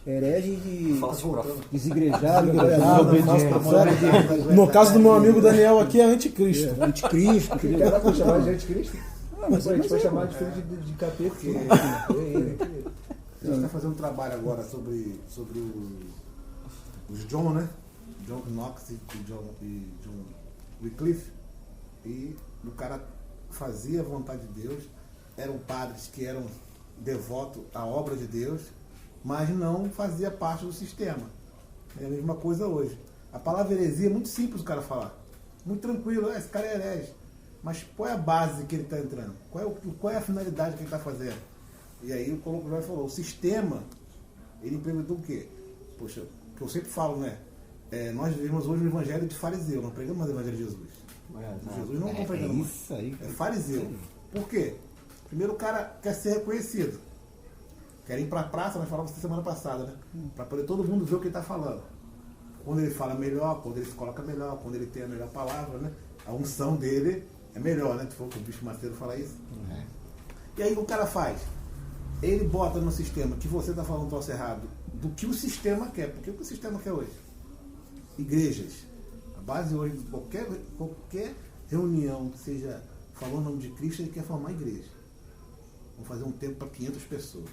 Hereges de Falso desigrejado, No caso do meu amigo Daniel aqui, é anticristo. anticristo. Ela foi chamar de anticristo? A gente foi chamar de filho de capeta. A gente está fazendo um trabalho agora sobre os John, né? John Knox e John Wycliffe. E o cara fazia a vontade de Deus, eram padres que eram devotos à obra de Deus, mas não fazia parte do sistema. É a mesma coisa hoje. A palavra heresia é muito simples o cara falar. Muito tranquilo, esse cara é herege. Mas qual é a base que ele está entrando? Qual é a finalidade que ele está fazendo? E aí o Paulo já falou, o sistema, ele implementou o quê? Poxa, o que eu sempre falo, né? Nós vivemos hoje o evangelho de fariseu, não pregamos mais o evangelho de Jesus. Jesus não está pregando mais. Isso aí. É fariseu. Por quê? Primeiro o cara quer ser reconhecido. Quer ir para a praça, nós falamos semana passada, né? Para poder todo mundo ver o que ele está falando. Quando ele fala melhor, quando ele se coloca melhor, quando ele tem a melhor palavra, né? A unção dele é melhor, né? Tu falou que o Bicho Macedo fala isso. E aí o cara faz? Ele bota no sistema que você está falando troço errado do que o sistema quer. Porque o que o sistema quer hoje? Igrejas. A base hoje de qualquer reunião que seja falando o nome de Cristo, ele quer formar igreja. Vamos fazer um tempo para 500 pessoas.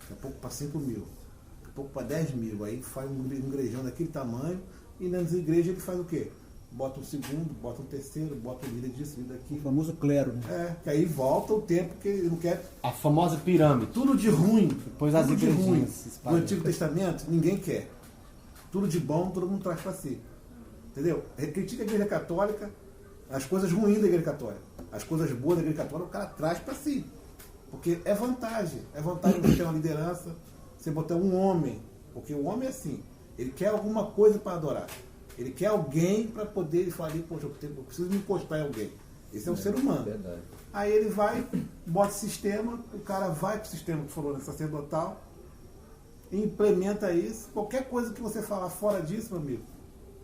Daqui a pouco para 5 mil. Daqui a pouco para 10 mil. Aí faz um igrejão daquele tamanho. E nas igrejas ele faz o quê? Bota um segundo, bota um terceiro, bota um líder disso, líder daquilo. O famoso clero, né? Que aí volta o tempo que ele não quer. A famosa pirâmide. Tudo de ruim. Depois as tudo de ruim. igrejinhas. No Antigo Testamento, ninguém quer. Tudo de bom, todo mundo traz para si. Entendeu? Critica a Igreja Católica, as coisas ruins da Igreja Católica. As coisas boas da Igreja Católica, o cara traz para si. Porque é vantagem. É vantagem você ter uma liderança, você botar um homem. Porque o homem é assim. Ele quer alguma coisa para adorar. Ele quer alguém para poder falar, poxa, eu preciso me encostar em alguém. Esse é o ser humano. Verdade. Aí ele vai, bota sistema, o cara vai para o sistema que falou, né, sacerdotal, implementa isso. Qualquer coisa que você falar fora disso, meu amigo,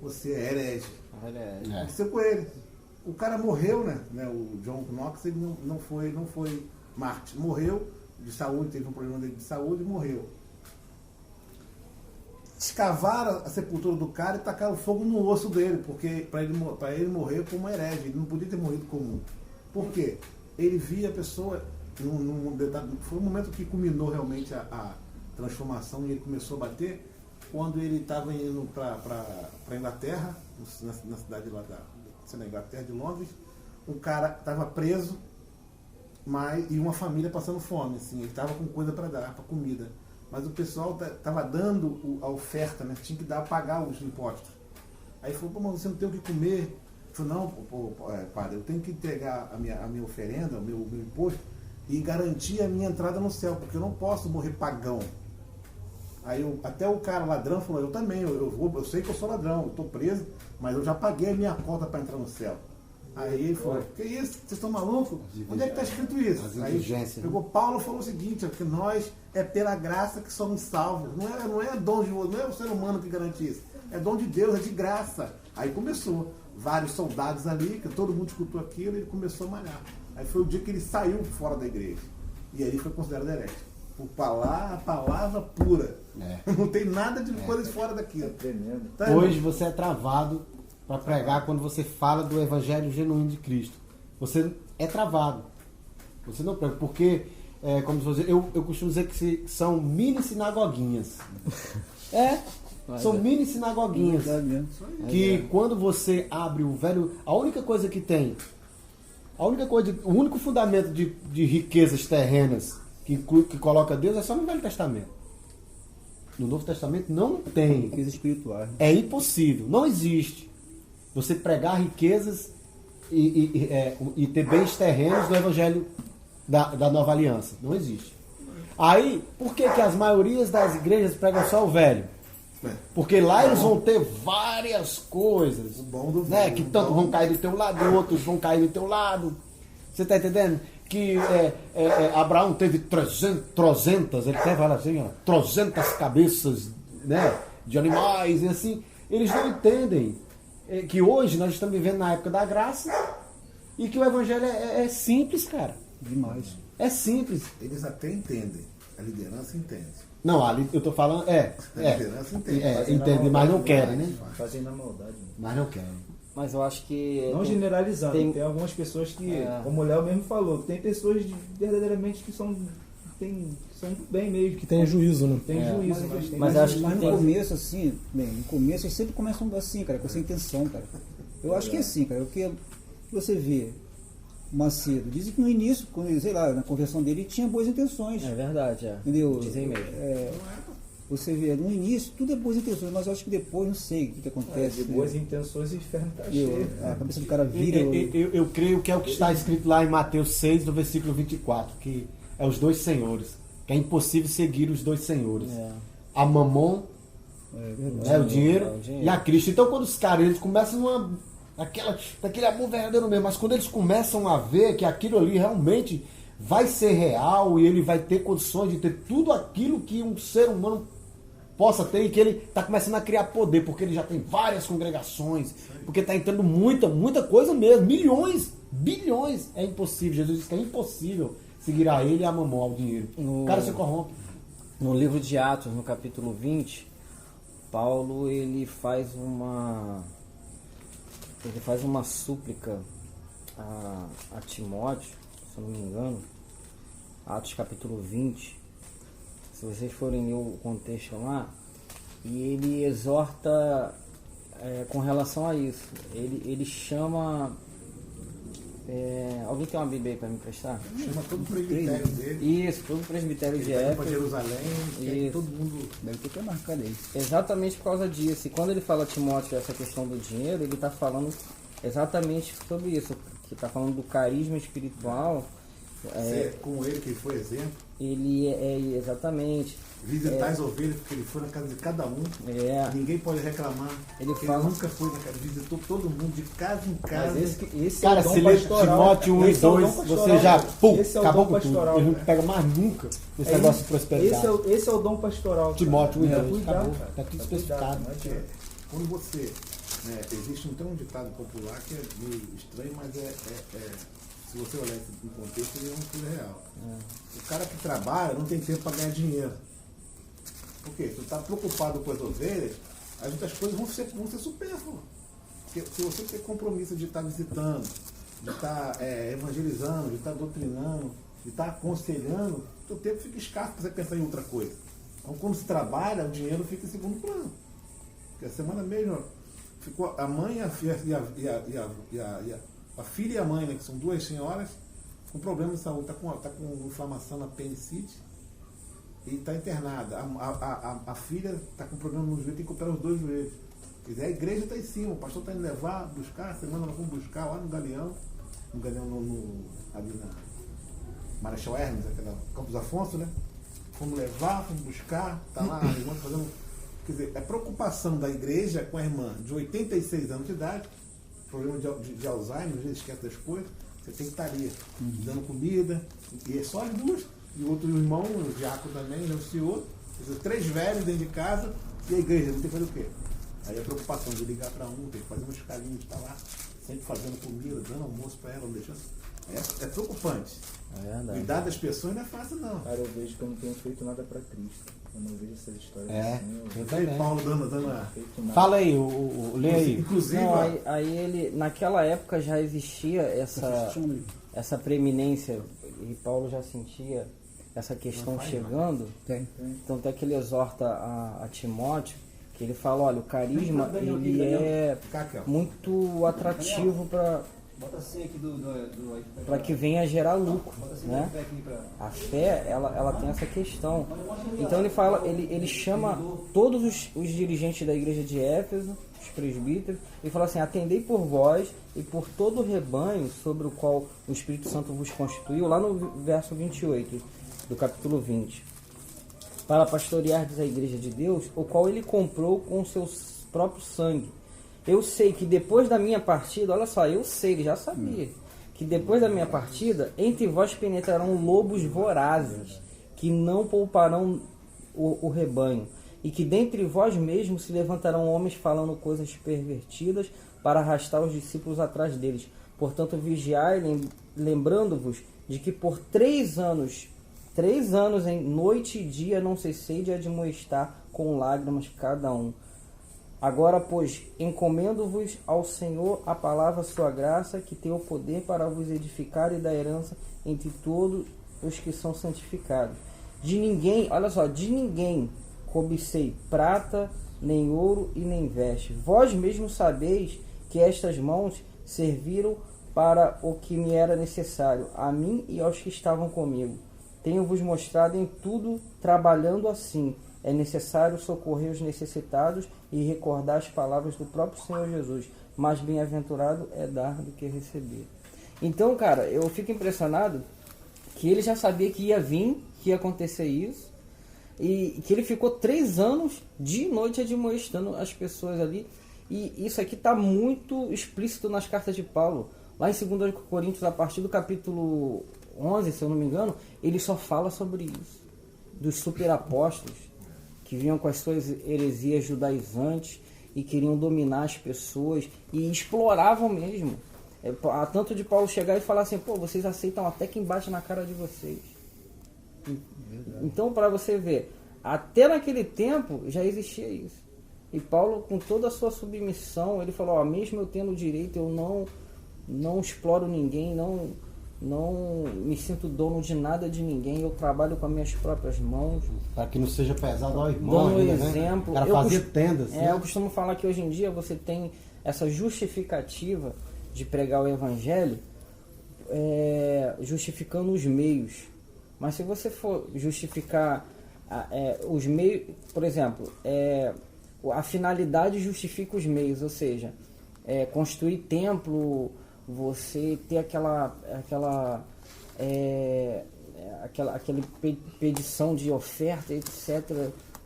você é herege. Aconteceu com ele. O cara morreu, né? O John Knox, ele não foi mártir. Morreu de saúde, teve um problema de saúde e morreu. Escavaram a sepultura do cara e tacaram fogo no osso dele, porque para ele morrer como herege, ele não podia ter morrido comum. Por quê? Ele via a pessoa, foi um momento que culminou realmente a transformação e ele começou a bater, quando ele estava indo para a Inglaterra, na cidade lá da Inglaterra, de Londres, um cara estava preso, e uma família passando fome, assim, ele estava com coisa para dar, para comida. Mas o pessoal estava dando a oferta, né? Tinha que pagar os impostos. Aí falou, pô, mas você não tem o que comer? Ele falou, não, padre, eu tenho que entregar a minha oferenda, o meu imposto, e garantir a minha entrada no céu, porque eu não posso morrer pagão. Aí até o cara ladrão falou, eu também, eu sei que eu sou ladrão, eu estou preso, mas eu já paguei a minha cota para entrar no céu. Aí ele falou, que isso? Vocês estão malucos? Onde é que está escrito isso? Aí pegou Paulo e falou o seguinte, que nós é pela graça que somos salvos. Não é dom de não é o ser humano que garante isso. É dom de Deus, é de graça. Aí começou. Vários soldados ali, que todo mundo escutou aquilo, e ele começou a malhar. Aí foi o dia que ele saiu fora da igreja. E aí foi considerado herege. Por a palavra pura. Não tem nada de coisa fora daquilo. É tremendo. Tá, Hoje você é travado para pregar quando você fala do evangelho genuíno de Cristo. Você é travado. Você não prega. Porque, como você eu costumo dizer que são mini sinagoguinhas. São mini sinagoguinhas. Que quando você abre o velho. A única coisa que tem. O único fundamento de riquezas terrenas que coloca Deus é só no Velho Testamento. No Novo Testamento não tem. Riqueza espiritual. É impossível. Não existe. Você pregar riquezas e ter bens terrenos no Evangelho da Nova Aliança. Não existe. Aí, por que as maiorias das igrejas pregam só o velho? Porque lá eles vão ter várias coisas. O bom do né? velho, Que tanto vão cair do teu lado, outros vão cair do teu lado. Você está entendendo? Que Abraão teve 300, ele até fala assim, 300 cabeças, né, de animais e assim. Eles não entendem que hoje nós estamos vivendo na época da graça e que o evangelho é simples, cara. Demais. É simples. Eles até entendem, a liderança entende. Não, ali eu tô falando. Liderança entende. Entende, mas não querem, né? Fazendo a maldade. Mas não querem. Mas eu acho que... Não generalizando, tem algumas pessoas que, como o Léo mesmo falou, tem pessoas verdadeiramente que são do bem mesmo. Que tem juízo, né? Tem juízo, mas tem Mas acho que Mas tem... no começo, assim, no começo eles sempre começam assim, cara, com essa intenção, cara. Eu acho que é assim, cara, porque você vê Macedo, dizem que no início, sei lá, na conversão dele, ele tinha boas intenções. É verdade, Entendeu? Dizem mesmo. Você vê, no início tudo é boas intenções, mas eu acho que depois, não sei o que acontece. de boas intenções, o inferno tá cheio. A cabeça do cara vira. Eu creio que é o que está escrito lá em Mateus 6, no versículo 24, que é os dois senhores. Que é impossível seguir os dois senhores. A Mamon, o dinheiro, e a Cristo. Então, quando os caras eles começam daquele amor verdadeiro mesmo, mas quando eles começam a ver que aquilo ali realmente vai ser real e ele vai ter condições de ter tudo aquilo que um ser humano possa ter, e que ele está começando a criar poder, porque ele já tem várias congregações, porque está entrando muita coisa mesmo, milhões, bilhões. É impossível, Jesus disse que é impossível seguir a ele e a Mamon, ao dinheiro. O cara se corrompe. No livro de Atos, no capítulo 20, Paulo ele faz uma súplica a Timóteo, se eu não me engano. Atos capítulo 20, se vocês forem ler o contexto lá, e ele exorta com relação a isso. Ele chama... alguém tem uma Bíblia aí para me emprestar? Chama todo o presbitério dele. Isso, todo o presbitério de Ele vai para Éfeso. Jerusalém, quer que Isso. todo mundo... Deve ter que marcado aí. Exatamente por causa disso. E quando ele fala a Timóteo essa questão do dinheiro, ele está falando exatamente sobre isso. Que está falando do carisma espiritual. Ser como ele, que foi exemplo. Ele exatamente. Visitar as ovelhas, porque ele foi na casa de cada um. Ninguém pode reclamar. Ele Porque fala- ele nunca foi na casa, visitou todo mundo, de casa em casa. Mas esse Cara, é o dom se lê pastoral. Timóteo 1 e Esse é o 2, dom pastoral. você já Esse é o acabou dom com tudo. pastoral, Ele não né? pega mais nunca esse É negócio isso. de prosperidade. Esse é o dom pastoral. cara. Timóteo 1 e É 2, cuidar, acabou. cara. Tá tudo É especificado. cuidar, não adianta. Quando você... existe um ditado popular que é meio estranho, mas se você olhar isso no contexto, ele é uma coisa real. O cara que trabalha não tem tempo para ganhar dinheiro. Por quê? Se você está preocupado com as ovelhas, as outras coisas vão ser supérfluas. Porque se você tem compromisso de estar visitando, de estar evangelizando, de estar doutrinando, de estar aconselhando, o seu tempo fica escasso para você pensar em outra coisa. Então, quando se trabalha, o dinheiro fica em segundo plano. Porque a semana mesmo ficou a mãe, a filha e a mãe, né, que são duas senhoras, com problema de saúde, está com inflamação na apendicite e está internada. A filha está com problema no joelho, tem que operar os dois joelhos. Quer dizer, a igreja está em cima, o pastor está indo levar, buscar, a semana nós vamos buscar lá no Galeão, ali na Marechal Hermes, aquela Campos Afonso, né? Vamos levar, vamos buscar, está lá, a irmã fazendo. Quer dizer, a preocupação da igreja com a irmã de 86 anos de idade, problema de Alzheimer, às vezes esquece das coisas, você tem que estar ali, dando comida, e é só as duas, e o outro irmão, o diácono também, o senhor, quer dizer, 3 velhos dentro de casa, e a igreja, não tem que fazer o quê? Aí a preocupação de ligar para um, tem que fazer uns carinhos, estar lá, sempre fazendo comida, dando almoço para ela, deixando. É preocupante. É verdade. Cuidar das pessoas não é fácil, não. Cara, eu vejo que eu não tenho feito nada pra Cristo. Eu não vejo essas histórias assim. Eu Aí também. Paulo dando a... Feito nada. Fala aí, lê aí. Inclusive, Não, aí ele, naquela época já existia essa preeminência, e Paulo já sentia essa questão chegando. Tem. Tanto é que ele exorta a Timóteo, que ele fala, olha, o carisma ele é Cacau. muito atrativo Bota assim aqui para que venha gerar lucro, né? A fé, ela tem essa questão. Então ele fala, ele chama todos os dirigentes da igreja de Éfeso, os presbíteros, e fala assim: atendei por vós e por todo o rebanho sobre o qual o Espírito Santo vos constituiu, lá no verso 28 do capítulo 20. Para pastoreardes a igreja de Deus, o qual ele comprou com o seu próprio sangue. Eu sei que depois da minha partida, olha só, eu sei, ele já sabia, que depois da minha partida, entre vós penetrarão lobos vorazes, que não pouparão o rebanho, e que dentre vós mesmos se levantarão homens falando coisas pervertidas para arrastar os discípulos atrás deles. Portanto, vigiai, lembrando-vos de que por 3 3 anos em noite e dia não cessei de admoestar com lágrimas cada um. Agora, pois, encomendo-vos ao Senhor a palavra sua graça, que tem o poder para vos edificar e dar herança entre todos os que são santificados. De ninguém, olha só, de ninguém cobicei prata, nem ouro e nem veste. Vós mesmos sabeis que estas mãos serviram para o que me era necessário, a mim e aos que estavam comigo. Tenho-vos mostrado em tudo, trabalhando assim. É necessário socorrer os necessitados e recordar as palavras do próprio Senhor Jesus. Mais bem-aventurado é dar do que receber. Então, cara, eu fico impressionado que ele já sabia que ia vir, que ia acontecer isso, e que ele ficou 3 anos de noite admoestando as pessoas ali. E isso aqui está muito explícito nas cartas de Paulo. Lá em 2 Coríntios, a partir do capítulo 11, se eu não me engano, ele só fala sobre isso. Dos superapóstolos, que vinham com as suas heresias judaizantes e queriam dominar as pessoas e exploravam mesmo. A tanto de Paulo chegar e falar assim, pô, vocês aceitam até quem bate na cara de vocês. Então, para você ver, até naquele tempo já existia isso. E Paulo, com toda a sua submissão, ele falou, ó, mesmo eu tendo direito, eu não exploro ninguém, não me sinto dono de nada de ninguém, eu trabalho com as minhas próprias mãos. Para que não seja pesado ao irmão. Dando ainda, exemplo. Né? O cara fazia tendas. Eu costumo falar que hoje em dia você tem essa justificativa de pregar o evangelho, justificando os meios. Mas se você for justificar os meios, por exemplo, a finalidade justifica os meios, ou seja, construir templo, você ter aquela pedição de oferta, etc.,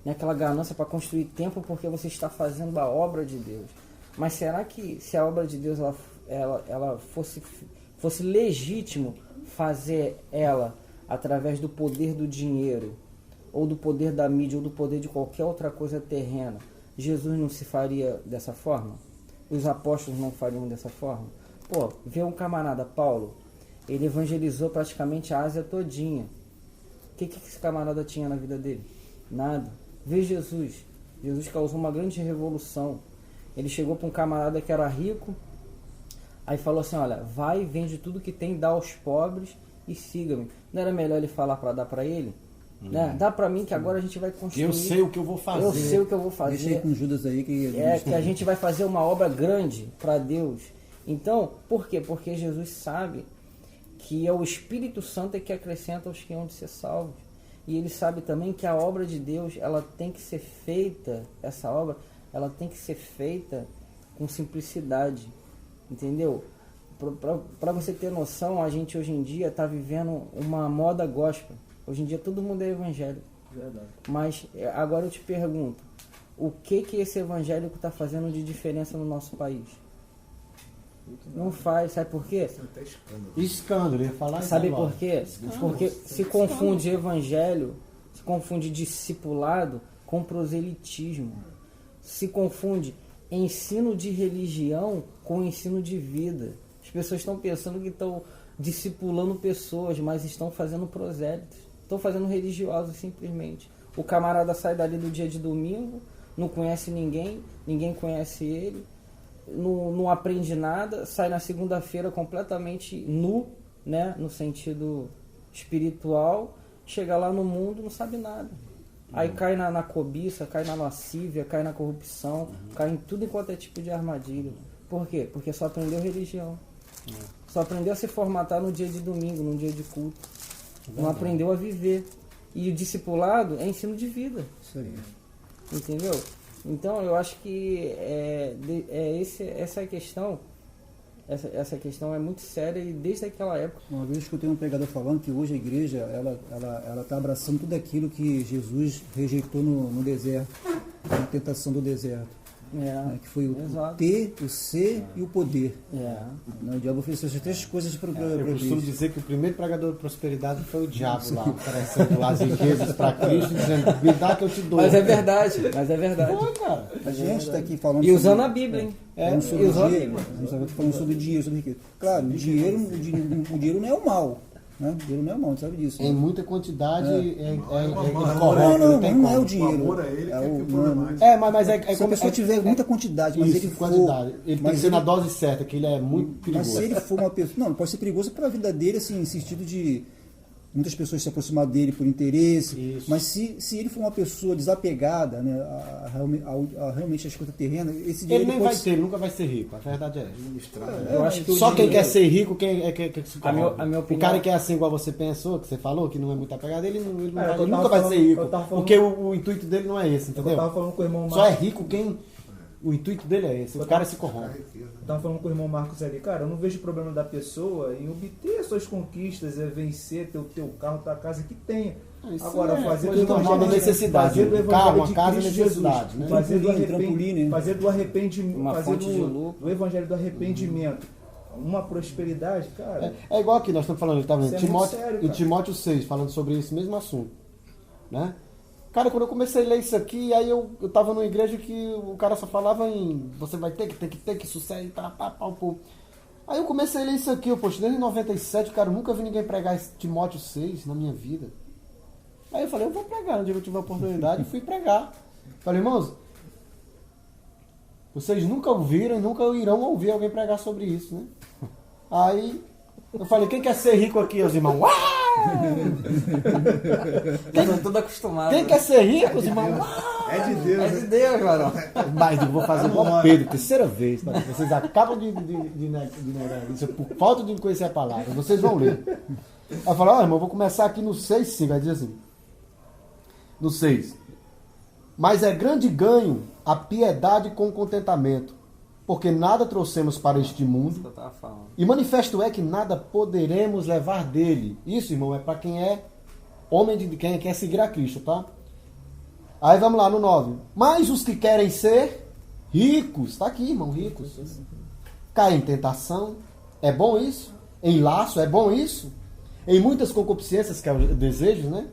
né, aquela ganância para construir templo porque você está fazendo a obra de Deus. Mas será que se a obra de Deus ela fosse legítimo fazer ela através do poder do dinheiro, ou do poder da mídia, ou do poder de qualquer outra coisa terrena, Jesus não se faria dessa forma? Os apóstolos não fariam dessa forma? Pô, vê um camarada, Paulo, ele evangelizou praticamente a Ásia todinha. O que esse camarada tinha na vida dele? Nada. Vê Jesus. Jesus causou uma grande revolução. Ele chegou para um camarada que era rico, aí falou assim, olha, vai, vende tudo que tem, dá aos pobres e siga-me. Não era melhor ele falar para dar para ele? Né? Dá para mim que agora a gente vai construir. Eu sei o que eu vou fazer. Eu sei o que eu vou fazer. Deixa aí com Judas aí que a gente vai fazer uma obra grande para Deus. Então, por quê? Porque Jesus sabe que é o Espírito Santo que acrescenta aos que hão de ser salvos. E ele sabe também que a obra de Deus, ela tem que ser feita, essa obra, ela tem que ser feita com simplicidade. Entendeu? Para você ter noção, a gente hoje em dia está vivendo uma moda gospel. Hoje em dia todo mundo é evangélico. Verdade. Mas agora eu te pergunto, o que esse evangélico está fazendo de diferença no nosso país? Não faz, sabe por quê? Até escândalo. Escândalo, ia falar isso Sabe agora. por quê? Porque se confunde evangelho, se confunde discipulado com proselitismo. Se confunde ensino de religião com ensino de vida. As pessoas estão pensando que estão discipulando pessoas, mas estão fazendo prosélitos. Estão fazendo religiosos simplesmente. O camarada sai dali do dia de domingo, não conhece ninguém, ninguém conhece ele, não aprende nada, sai na segunda-feira completamente nu, né, no sentido espiritual, chega lá no mundo, não sabe nada. Aí cai na cobiça, cai na lascívia, cai na corrupção, cai em tudo enquanto é tipo de armadilha. Por quê? Porque só aprendeu religião. Só aprendeu a se formatar no dia de domingo, no dia de culto. Não aprendeu a viver. E o discipulado é ensino de vida. Isso aí. Entendeu? Então eu acho que essa é a questão. Essa questão é muito séria e desde aquela época. Uma vez que eu tenho um pregador falando que hoje a igreja ela está abraçando tudo aquilo que Jesus rejeitou no deserto, na tentação do deserto. Né, que foi o ter, o ser e o poder. Né, o diabo ofereceu essas 3 coisas para Eu costumo dizer que o primeiro pregador de prosperidade foi o diabo lá, aparecendo lá as riquezas para Cristo, dizendo, me dá que eu te dou. Mas é verdade, Foi, cara. A gente está aqui falando e usando a Bíblia, hein? Falando sobre dinheiro, a gente está falando sobre dinheiro, sobre riqueza. Claro, o dinheiro não é o mal. Né? Dinheiro não é mão, sabe disso. Em Né? muita quantidade ele Não, corrompe, não tem não é o como. dinheiro. O amor a ele que é o o problemático. Mas é Se a pessoa tiver muita quantidade, mas isso, ele for... quantidade. Ele tem mas que ser na dose certa, que ele é muito Mas perigoso. se ele for uma pessoa... Não pode ser perigoso para a vida dele, assim, em sentido de muitas pessoas se aproximar dele por interesse. Isso. Mas se ele for uma pessoa desapegada, né, a realmente as coisas terrenas, esse dinheiro Ele nem pode vai ter, ele nunca vai ser rico. A verdade é essa. Eu acho que o Só quem dinheiro- quer ser rico, quem se A minha corrompe. opinião- O cara que é assim igual você pensou, que você falou, que não é muito apegado, ele eu nunca tava vai falando- ser rico. eu tava falando- Porque o intuito dele não é esse, Eu entendeu? tava falando com o irmão Só é Marcos. rico quem... O intuito dele é esse. O cara se corrompe. Eu tava falando com o irmão Marcos ali, cara, eu não vejo problema da pessoa em obter as suas conquistas, vencer, ter o teu carro, tua casa, que tenha. Isso Agora, é fazer coisa do normal da evangelho- necessidade. fazer do Um carro, evangelho uma de casa é Cristo necessidade, Jesus, né? fazer do Trampolim, né? fazer do arrependimento, Uma fazer fonte de lucro. do evangelho do arrependimento, uma prosperidade, cara. É igual aqui, nós estamos falando, tá vendo? Isso é muito sério, Em cara. Timóteo 6, falando sobre esse mesmo assunto. Né? Cara, quando eu comecei a ler isso aqui, aí eu tava numa igreja que o cara só falava em você vai ter que sucesso, pô. Aí eu comecei a ler isso aqui, poxa, desde 97, cara, eu nunca vi ninguém pregar esse Timóteo 6 na minha vida. Aí eu falei, eu vou pregar, no dia que eu tiver a oportunidade, e fui pregar. Falei, irmãos, vocês nunca ouviram e nunca irão ouvir alguém pregar sobre isso, né? Aí eu falei, quem quer ser rico aqui, os irmãos? Estão tudo acostumados. Quem quer ser rico, os irmãos? É de Deus. É né? de Deus, varão. Mas eu vou fazer igual Pedro, terceira vez. Tá? Vocês acabam de negar isso por falta de conhecer a palavra. Vocês vão ler. Aí eu falo, irmão, eu vou começar aqui no 6,5. Vai dizer assim. No 6. Mas é grande ganho a piedade com contentamento, porque nada trouxemos para este mundo, Eu tava falando. e manifesto é que nada poderemos levar dele. Isso, irmão, é para quem é homem, quem quer seguir a Cristo, tá? Aí vamos lá no 9. Mas os que querem ser ricos, tá aqui, irmão, ricos. Caem em tentação, é bom isso? Em laço, é bom isso? Em muitas concupiscências, que é o desejo, né?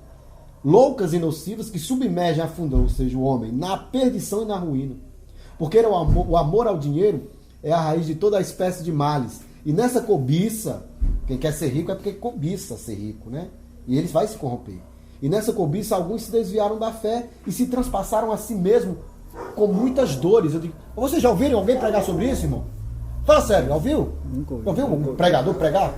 Loucas e nocivas que submergem a fundão, ou seja, o homem, na perdição e na ruína. Porque o amor ao dinheiro é a raiz de toda a espécie de males. E nessa cobiça, quem quer ser rico é porque cobiça ser rico, né? E eles vai se corromper. E nessa cobiça, alguns se desviaram da fé e se transpassaram a si mesmo com muitas dores. Eu digo, vocês já ouviram alguém pregar sobre isso, irmão? Fala sério, já ouviu? Nunca ouvi. Já ouviu um pregador pregar?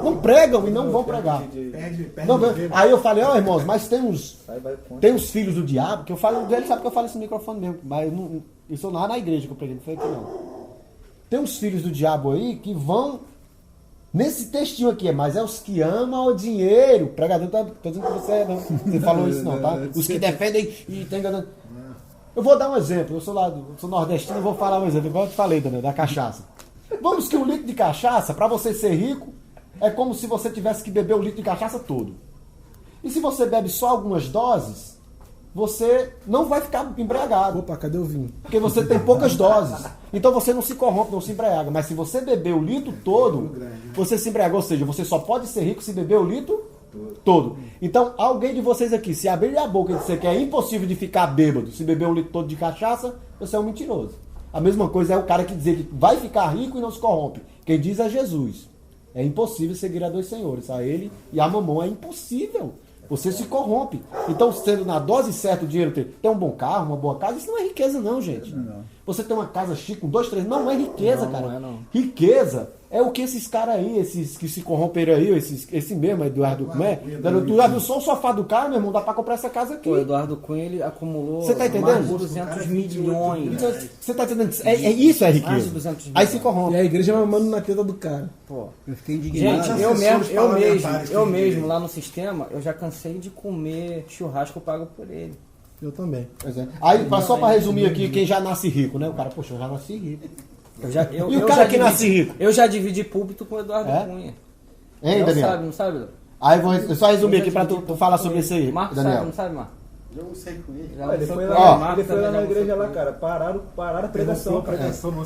Não pregam e não vão pregar. Perde Não, o tempo. aí eu falei, ó irmãos, mas tem uns Vai contra. tem os filhos do diabo, que eu falo dele, sabe que eu falo esse microfone mesmo, mas eu não, isso lá na igreja que eu preguei, não foi aqui não. Tem uns filhos do diabo aí que vão nesse textinho aqui, mas é os que amam o dinheiro. Pregador, tô dizendo que você não, você falou isso não, tá? Os que defendem e tem enganando. Eu vou dar um exemplo, eu sou nordestino, eu vou falar um exemplo, igual eu te falei, Daniel, da cachaça. Vamos que um litro de cachaça, para você ser rico, é como se você tivesse que beber o litro de cachaça todo. E se você bebe só algumas doses, você não vai ficar embriagado, Opa, cadê o vinho? porque você tem poucas doses. Então você não se corrompe, não se embriaga. Mas se você beber o litro todo, você se embriaga. Ou seja, você só pode ser rico se beber o litro todo. Então, alguém de vocês aqui, se abrir a boca e dizer que é impossível de ficar bêbado se beber um litro todo de cachaça, você é um mentiroso. A mesma coisa é o cara que dizer que vai ficar rico e não se corrompe. Quem diz é Jesus. É impossível seguir a dois senhores, a ele e a mamão. É impossível. Você se corrompe. Então, sendo na dose certa o dinheiro ter um bom carro, uma boa casa, isso não é riqueza não, gente. Não. Você tem uma casa chique com 2, 3, não é riqueza, Não, cara. não é, não. Riqueza é o que esses caras aí, esses que se corromperam aí, esse mesmo, Eduardo, como é? Tu já viu só o sofá do cara, meu irmão, dá pra comprar essa casa aqui. O Eduardo Cunha, ele acumulou Você tá entendendo? mais de 200 milhões. Você tá entendendo? Isso é Mais de riqueza. 200 Aí se milhões. corrompe. E a igreja mamando na teta do cara. Pô. Eu fiquei indignado. Gente, assessores parlamentares eu que mesmo dividem. lá no sistema, eu já cansei de comer churrasco pago por ele. Eu também. Pois é. Aí, só pra resumir aqui, quem já nasce rico, né? O cara, poxa, eu já nasci rico. E o cara que nasce rico? Eu já dividi púlpito com o Eduardo É? Cunha. Hein, Não Daniel? sabe, não sabe? Léo? Aí eu só resumir Eu aqui já pra dividi tu púlpito falar com sobre ele. isso aí, Marcos Daniel. sabe, não sabe, Marcos? Eu não sei com ele. Já Ele foi foi com lá, ele, Marcos ele foi lá também na já igreja foi lá, com cara. Pararam a pregação.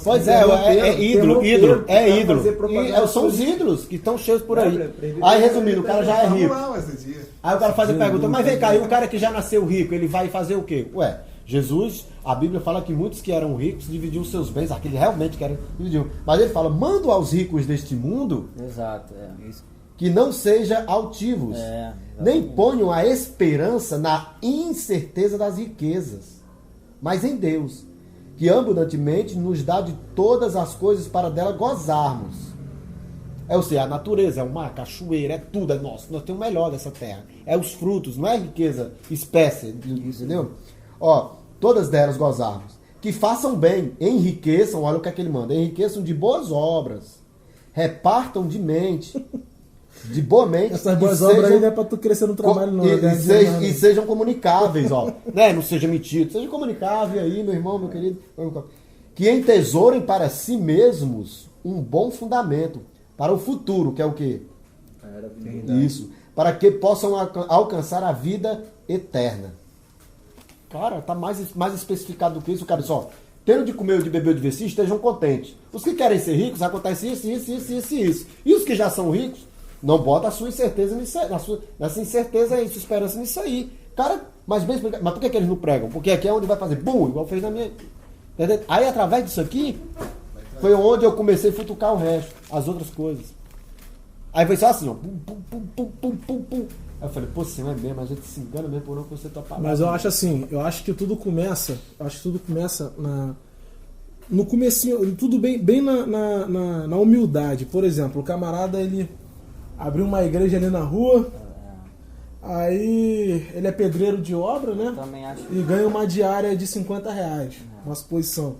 Pois é, é ídolo, ídolo, é Pra ídolo. fazer propaganda E são os sobre- ídolos que estão cheios por É, aí. presbítero- Aí, resumindo, o cara já é rico. Não, esse dia. Aí o cara faz a pergunta, mas vem cá, e o cara que já nasceu rico, ele vai fazer o quê? Ué, Jesus, a Bíblia fala que muitos que eram ricos dividiam seus bens, aqueles realmente que eram, dividiam. Mas ele fala, mando aos ricos deste mundo, Exato, é. Isso. que não seja altivos, nem ponham a esperança na incerteza das riquezas, mas em Deus, que abundantemente nos dá de todas as coisas para dela gozarmos. Ou seja, a natureza, é o mar, a cachoeira, é tudo, é nosso. Nós temos o melhor dessa terra. É os frutos, não é riqueza, espécie, entendeu? Ó, todas delas gozarmos. Que façam bem, enriqueçam, olha o que é que ele manda, enriqueçam de boas obras, repartam de boa mente. Essas boas obras aí não é pra tu crescer no trabalho, não. E sejam comunicáveis, ó. Né? Não seja metido, seja comunicável aí, meu irmão, meu querido. Que entesourem para si mesmos um bom fundamento para o futuro, que é o quê? Isso. Para que possam alcançar a vida eterna. Cara, tá mais especificado do que isso, cara. Só, tendo de comer ou de beber ou de vestir, estejam contentes. Os que querem ser ricos, acontece isso. E os que já são ricos, não bota a sua incerteza nisso aí, nessa incerteza aí, sua esperança nisso aí. Cara, mas por que eles não pregam? Porque aqui é onde vai fazer bum, igual fez na minha. Entendeu? Aí, através disso aqui, foi onde eu comecei a futucar o resto, as outras coisas. Aí foi só assim, ó. Pum. Aí eu falei, pô, sim, é mesmo, a gente se engana mesmo por não você tá pagando. Mas eu acho assim, que tudo começa no comecinho, tudo bem na humildade. Por exemplo, o camarada, ele abriu uma igreja ali na rua, aí ele é pedreiro de obra, né? Também acho. E ganha uma diária de R$50, uma suposição.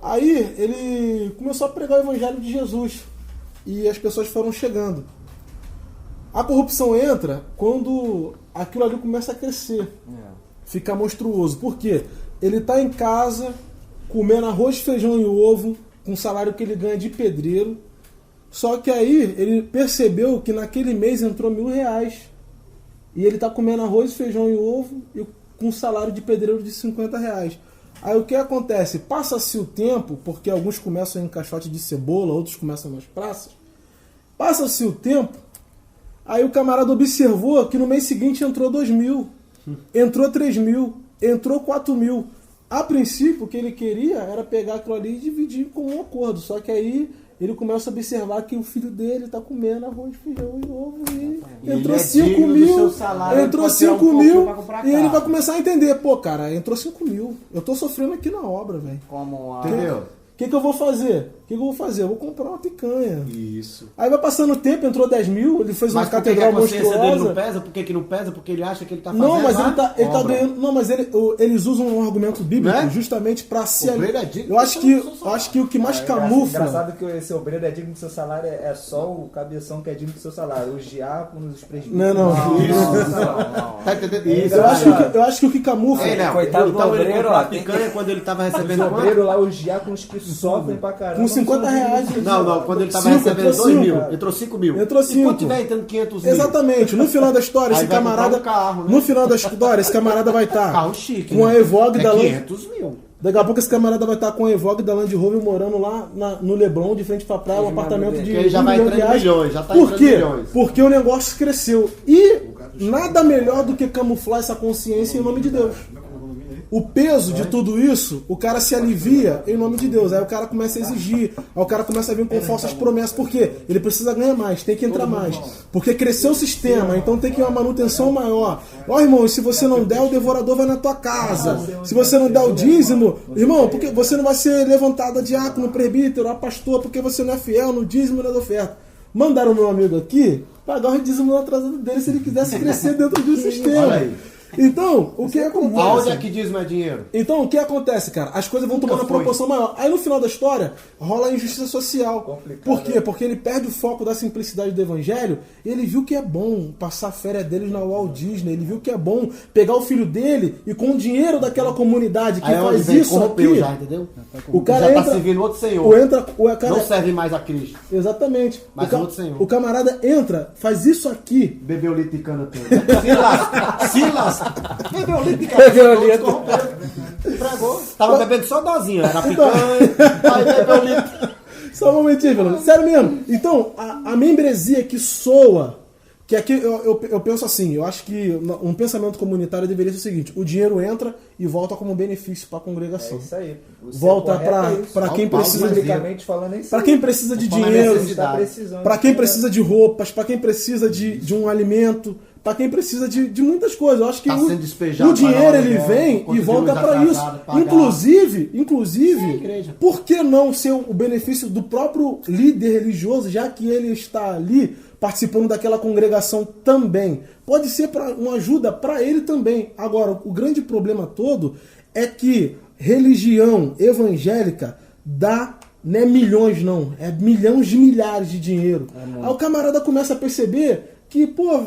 Aí ele começou a pregar o evangelho de Jesus e as pessoas foram chegando. A corrupção entra quando aquilo ali começa a crescer, fica monstruoso. Por quê? Ele está em casa comendo arroz, feijão e ovo com o salário que ele ganha de pedreiro. Só que aí ele percebeu que naquele mês entrou R$1.000 e ele está comendo arroz, feijão e ovo e com um salário de pedreiro de R$50. Aí o que acontece? Passa-se o tempo, porque alguns começam em caixote de cebola, outros começam nas praças. Passa-se o tempo, aí o camarada observou que no mês seguinte entrou 2.000, entrou 3.000, entrou 4.000. A princípio, o que ele queria era pegar aquilo ali e dividir com um acordo. Só que aí ele começa a observar que o filho dele está comendo arroz, feijão e ovo e entrou 5.000, entrou 5.000 e ele vai começar a entender, pô, cara, entrou 5.000, eu tô sofrendo aqui na obra, velho. Entendeu? O que eu vou fazer? Eu vou comprar uma picanha. Isso. Aí vai passando o tempo, entrou 10.000, ele fez uma Mas catedral por que a consciência dele não monstruosa. pesa? Por que não pesa? Porque ele acha que ele tá fazendo Não, mas ele tá obra. ganhando. Não, mas eles usam um argumento bíblico Né? justamente para se. Obreiro é digno Eu acho que o que mais camufla. Engraçado que esse obreiro é digno do seu salário, é só o cabeção que é digno do seu salário. Os diáconos, os presbíteros. Não. Tá entendendo? Isso. Eu acho que o que camufla. Coitado do obreiro, ó, tem picanha quando ele tava Os recebendo obreiros lá, os diáconos que sofrem pra caramba. Com R$50. Não, quando ele tava 5, recebendo entrou 2.000, entrou 5.000. Entrou E 5. quando tiver entrando 500.000. Exatamente. No final da história, Aí esse vai camarada. comprar um carro, né? No final da história, esse camarada vai estar Carro chique. com a Evoque da Land. 500.000. Daqui a pouco esse camarada vai estar com a Evoque da Land Rover morando lá no Leblon, de frente pra praia, um apartamento de Porque já vai R$1 milhão. entrando milhões, já tá Por entrando quê? milhões. Porque o negócio cresceu. E nada melhor do que camuflar essa consciência em nome de Deus. O peso de tudo isso, o cara se alivia em nome de Deus. Aí o cara começa a exigir, aí o cara começa a vir com falsas promessas. Por quê? Ele precisa ganhar mais, tem que entrar mais. Porque cresceu o sistema, então tem que ir uma manutenção maior. Ó, irmão, se você não der, o devorador vai na tua casa. Se você não der o dízimo, irmão, porque você não vai ser levantado a diácono, presbítero, a pastor, porque você não é fiel no dízimo e na oferta. Mandaram o meu amigo aqui pagar o dízimo atrasado dele se ele quisesse crescer dentro do sistema. Olha aí. Então, o que acontece? Aonde é que dízimo é dinheiro? Então, o que acontece, cara? As coisas vão tomando uma proporção maior. Aí, no final da história, rola a injustiça social. Complicado. Por quê? Porque ele perde o foco da simplicidade do evangelho e ele viu que é bom passar a férias deles na Walt Disney. Ele viu que é bom pegar o filho dele e com o dinheiro daquela comunidade que Aí onde faz vem, isso corrompeu aqui... já, entendeu? O cara já tá entra... servindo outro senhor. O cara, Não serve mais a Cristo. exatamente. Mas outro senhor. O camarada entra, faz isso aqui. Bebeu litro de cana todo. Silas! Bebeu litro de cana Bebeu todo. litro. Corrompeu. Entregou. Tava bebendo só dozinho. Era picanha. Aí bebeu litro. Só um momentinho, falando. Sério mesmo. Então, a membresia que soa Que aqui eu penso assim, eu acho que um pensamento comunitário deveria ser o seguinte: o dinheiro entra e volta como benefício para a É congregação. isso aí. O Volta correto é isso. para quem precisa de Biblicamente falando, é isso para aí. quem precisa de Conforme a dinheiro, necessidade. Tá precisando para de quem dinheiro. precisa de roupas, para quem precisa de um alimento, para quem precisa de muitas coisas. Eu acho que Tá sendo despejado o dinheiro para ele aluguel, vem conta e de volta luz para isso. atrasada, pagar. Inclusive, É a igreja. por que não ser o benefício do próprio líder religioso, já que ele está ali participando daquela congregação também? Pode ser uma ajuda para ele também. Agora, o grande problema todo é que religião evangélica dá, não é milhões não, é milhões de milhares de dinheiro. Aí o camarada começa a perceber que, pô,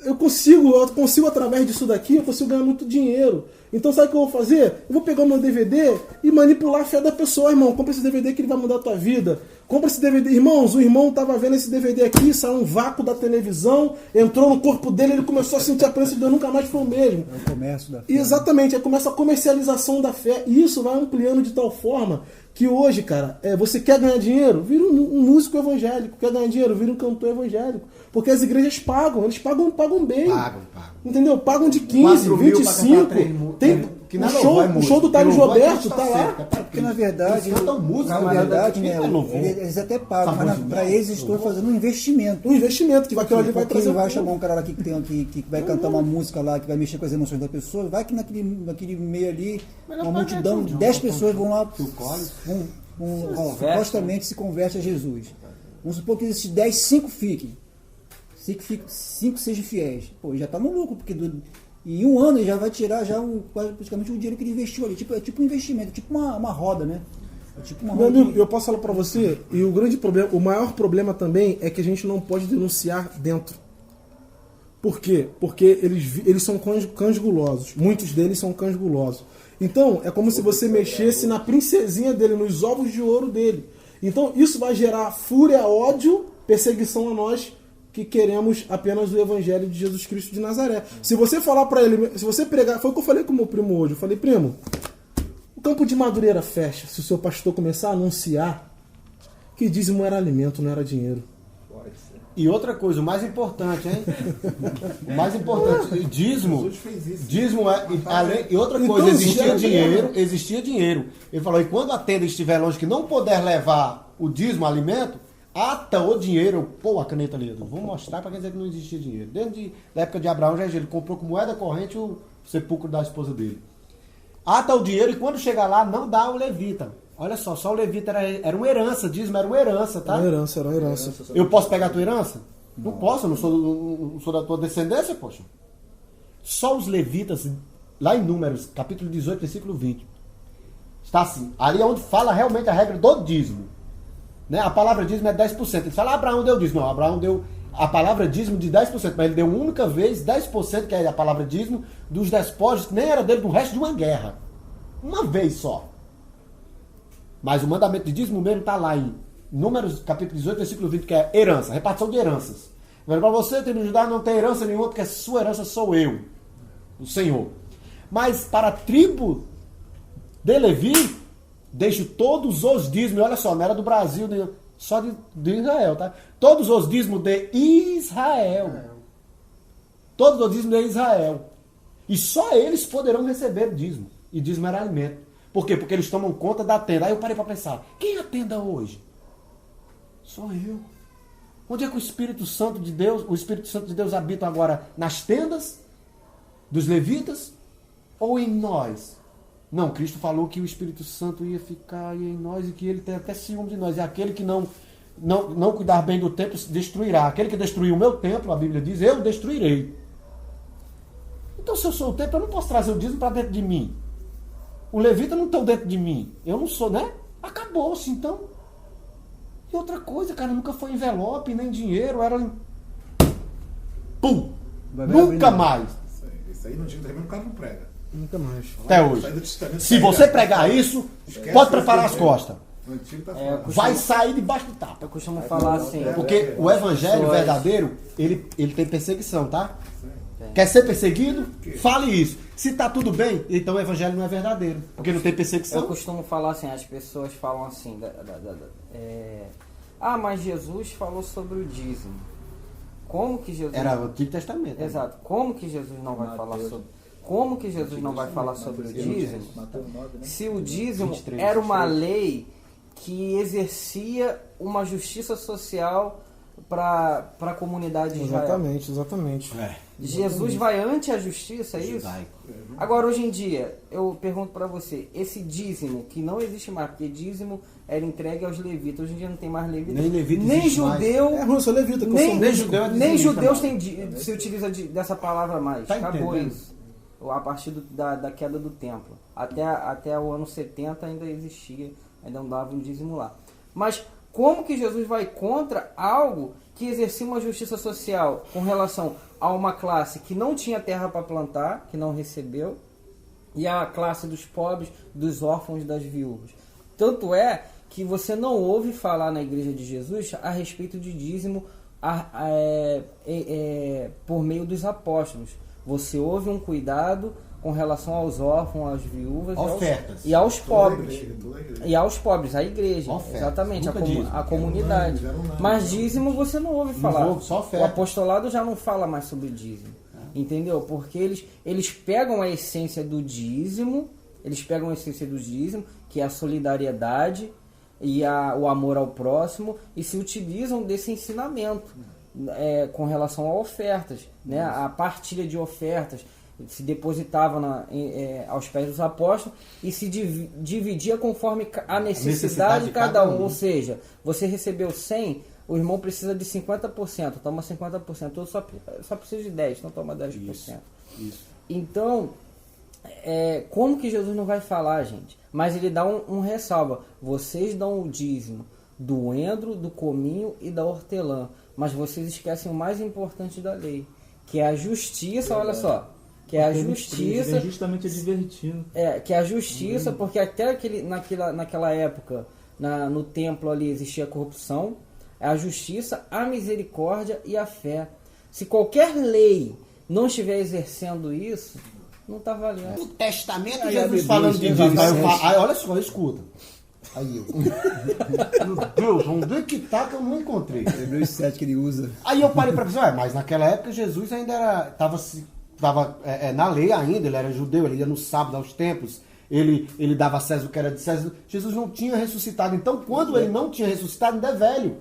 eu consigo através disso daqui, eu consigo ganhar muito dinheiro. Então sabe o que eu vou fazer? Eu vou pegar o meu DVD e manipular a fé da pessoa, irmão. Compra esse DVD que ele vai mudar a tua vida. Compra esse DVD. Irmãos, o irmão tava vendo esse DVD aqui, saiu um vácuo da televisão, entrou no corpo dele, ele começou a sentir a presença de Deus, nunca mais foi o mesmo. É o comércio da fé. Exatamente, aí começa a comercialização da fé. E isso vai ampliando de tal forma que hoje, cara, você quer ganhar dinheiro? Vira um músico evangélico. Quer ganhar dinheiro? Vira um cantor evangélico. Porque as igrejas pagam, eles pagam bem. Pagam. Entendeu? Pagam de 15, 4 mil pra 25. cantar 3 Tem que o não show, vai o muito. show do Thales Que louvor é Roberto que tá está lá. certo, Porque na verdade, Eles cantam música, na verdade, né, quem é louvor? eles até pagam, Tá mas bom, para eles estão fazendo um investimento. Um investimento que aquilo ali vai Porque trazer. ele vai um- chamar um cara lá que vai cantar uma música lá, que vai mexer com as emoções da pessoa, vai que naquele meio ali, Melhor uma pagar multidão, tudo, 10 John, pessoas vão lá, tu colhe. supostamente se converte a Jesus. Vamos supor que esses 10, 5 fiquem. 5 sejam fiéis. Pô, ele já está no lucro, porque em um ano ele já vai tirar praticamente o dinheiro que ele investiu ali. É tipo um investimento, tipo uma roda, né? É tipo uma Meu roda. amigo, eu posso falar pra você, e o grande problema, o maior problema também é que a gente não pode denunciar dentro. Por quê? Porque eles são cães gulosos. Muitos deles são cães gulosos. Então, é como se você mexesse na princesinha dele, nos ovos de ouro dele. Então, isso vai gerar fúria, ódio, perseguição a nós que queremos apenas o Evangelho de Jesus Cristo de Nazaré. Se você falar pra ele, se você pregar, foi o que eu falei com o meu primo hoje. Eu falei, primo, o Campo de Madureira fecha se o seu pastor começar a anunciar que dízimo era alimento, não era dinheiro. E outra coisa, o mais importante, hein? O mais importante, dízimo. Jesus fez isso. Dízimo é. E outra Então, coisa, gera existia dinheiro. Ele falou, e quando a tenda estiver longe, que não puder levar o dízimo, o alimento, ata o dinheiro. Pô, a caneta ali, eu vou mostrar para quem dizer que não existia dinheiro. Desde a época de Abraão, já ele comprou com moeda corrente o sepulcro da esposa dele. Ata o dinheiro e quando chegar lá, não dá o levita. Olha só o levita era uma herança, dízimo era uma herança, tá? Era uma herança. Eu posso pegar a tua herança? Não posso, eu não sou da tua descendência, poxa. Só os levitas, lá em Números, capítulo 18, versículo 20. Está assim, ali é onde fala realmente a regra do dízimo. Né? A palavra dízimo é 10%. Ele fala, Abraão deu dízimo. Não, Abraão deu a palavra dízimo de 10%, mas ele deu uma única vez 10%, que é a palavra dízimo, dos despojos, que nem era dele, do resto de uma guerra. Uma vez só. Mas o mandamento de dízimo mesmo está lá em Números, capítulo 18, versículo 20, que é herança, repartição de heranças. Para você, tribo de Judá, não tem herança nenhuma, porque a sua herança sou eu, o Senhor. Mas para a tribo de Levi, deixo todos os dízimos, olha só, não era do Brasil, só de Israel, tá? Todos os dízimos de Israel. Todos os dízimos de Israel. E só eles poderão receber dízimo. E dízimo era alimento. Por quê? Porque eles tomam conta da tenda. Aí eu parei para pensar, quem é a tenda hoje? Sou eu. Onde é que o Espírito Santo de Deus habita agora? Nas tendas dos levitas ou em nós? Não, Cristo falou que o Espírito Santo ia ficar em nós e que ele tem até ciúme de nós. E aquele que não cuidar bem do templo se destruirá. Aquele que destruir o meu templo, a Bíblia diz, eu destruirei. Então, se eu sou o templo, eu não posso trazer o dízimo para dentro de mim. O levita não está dentro de mim. Eu não sou, né? Acabou-se, então. E outra coisa, cara, nunca foi envelope, nem dinheiro, era... Pum! Nunca mais. Isso aí no Antigo Testamento o cara não prega. Nunca mais. Até hoje. Isso aí do Testamento Se prega. você pregar isso, Esquece pode esse preparar as dinheiro. costas. No Antigo tá É, fora. Vai sair debaixo do tapa. Eu costumo falar assim, Porque o evangelho pessoas- verdadeiro, ele tem perseguição, tá? Quer ser perseguido? Fale isso. Se tá tudo bem, então o evangelho não é verdadeiro. Porque não tem eu perseguição. costumo falar assim, as pessoas falam assim, mas Jesus falou sobre o dízimo. como que Jesus... Era o Antigo Testamento. né? Exato. Como que Jesus não vai falar sobre... Como que Jesus não vai falar sobre o dízimo? Mateus 9, né? Se o dízimo 23, era uma lei que exercia uma justiça social para a comunidade de Israel. Exatamente. Jesus vai ante a justiça, é isso? Judaico. Agora, hoje em dia, eu pergunto para você, esse dízimo, que não existe mais, porque dízimo era entregue aos levitas, hoje em dia não tem mais levita, Nem levita nem existe mais. judeu, Eu sou levita, que eu nem, sou nem judeu é nem dizimista judeus mais. se utiliza dessa palavra mais. Tá Acabou entendendo? isso. A partir da queda do templo. Até o ano 70 ainda existia, ainda não dava um dízimo lá. Mas como que Jesus vai contra algo que exercia uma justiça social com relação a uma classe que não tinha terra para plantar, que não recebeu, e a classe dos pobres, dos órfãos, das viúvas? Tanto é que você não ouve falar na igreja de Jesus a respeito de dízimo por meio dos apóstolos. Você ouve um cuidado com relação aos órfãos, às viúvas Ofertas. e aos pobres. Toda a igreja. E aos pobres, a igreja, Ofertas. exatamente, Nunca dízimo. a comunidade. Não, não, Mas dízimo você não ouve Não falar. ouve, só O oferta. apostolado já não fala mais sobre dízimo. Entendeu? Porque eles pegam a essência do dízimo, que é a solidariedade e o amor ao próximo, e se utilizam desse ensinamento com relação a ofertas, né? A partilha de ofertas se depositava aos pés dos apóstolos e se dividia conforme a necessidade de cada um. Ou seja, você recebeu 100, o irmão precisa de 50%, toma 50%, eu só preciso de 10%, então toma 10%. Isso. Então, como que Jesus não vai falar, gente? Mas ele dá um ressalva. Vocês dão o dízimo do endro, do cominho e da hortelã, mas vocês esquecem o mais importante da lei, que é a justiça. Olha só, que é a justiça, Vem justamente advertindo. que é a justiça, porque até naquela época, no templo ali existia corrupção. A justiça, a misericórdia e a fé. Se qualquer lei não estiver exercendo isso, não está valendo. No Testamento, Aí, Jesus Bíblia, falando de Deus, dízimo. Aí eu Deus. falo, olha só, escuta. Aí eu. Meu Deus, onde é que tá que eu não encontrei? Hebreus 7 que ele usa. Aí eu parei para pensar, mas naquela época Jesus ainda estava na lei ainda, ele era judeu, ele ia no sábado aos templos, ele dava a César o que era de César. Jesus não tinha ressuscitado, então quando ele não tinha ressuscitado, ainda é velho.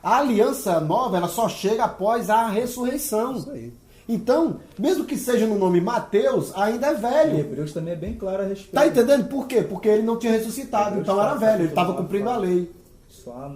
A aliança nova, ela só chega após a ressurreição. Isso aí. Então, mesmo que seja no nome Mateus, ainda é E velho. Hebreus também é bem claro a respeito. Tá entendendo por quê? Porque ele não tinha ressuscitado, então era velho, ele estava cumprindo a lei.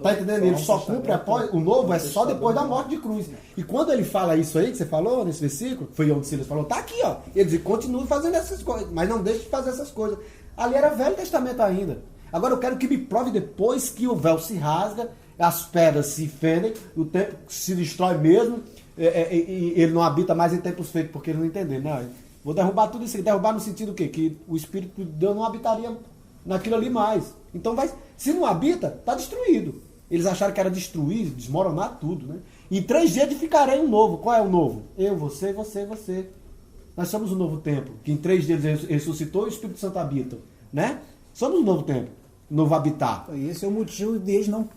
Tá entendendo? Ele só cumpre após. O novo é só depois da morte de cruz. E quando ele fala isso aí que você falou nesse versículo, foi onde Silas falou, tá aqui, ó. Ele diz, continue fazendo essas coisas, mas não deixe de fazer essas coisas. Ali era Velho Testamento ainda. Agora eu quero que me prove depois que o véu se rasga, as pedras se fendem, o templo se destrói mesmo, e ele não habita mais em templos feitos, porque ele não entendeu. Não, vou derrubar tudo isso. Derrubar no sentido o quê? Que o Espírito de Deus não habitaria naquilo ali mais. Então, se não habita, está destruído. Eles acharam que era destruir, desmoronar tudo, né? Em 3 dias edificarei um novo. Qual é o novo? Eu, você, você, você. Nós somos o novo templo, que em 3 dias ele ressuscitou e o Espírito Santo habita, né? Somos o novo templo, novo habitat. E esse é o motivo deles não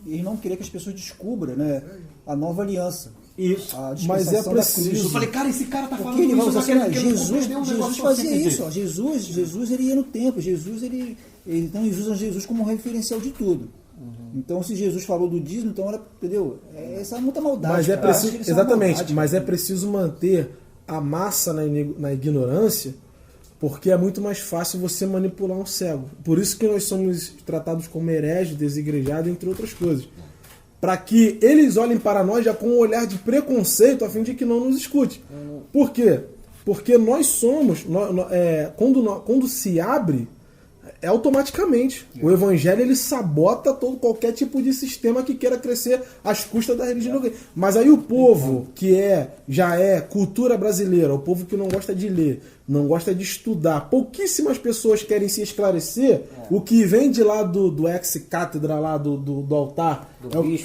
querer que as pessoas descubram, né, a nova aliança. Isso. A Mas é dispensação da preciso. cruz. Eu falei, cara, esse cara tá Porque falando ele vai isso, usar mas assim, ele não Jesus compreendeu um fazia negócio isso. simples Ó, Jesus ele ia no templo. Então eles usam Jesus como referencial de tudo. Então se Jesus falou do dízimo, então era, entendeu? Essa é muita maldade. Mas é cara. preciso, Eu acho que isso é uma exatamente, maldade, mas cara. é preciso manter a massa na ignorância, porque é muito mais fácil você manipular um cego. Por isso que nós somos tratados como hereges, desigrejados, entre outras coisas. Para que eles olhem para nós já com um olhar de preconceito, a fim de que não nos escute. Por quê? Porque nós somos, quando se abre, automaticamente. O evangelho ele sabota qualquer tipo de sistema que queira crescer às custas da religião. Mas aí o povo que já é cultura brasileira, o povo que não gosta de ler, não gosta de estudar, pouquíssimas pessoas querem se esclarecer. O que vem de lá do ex-cátedra lá do altar,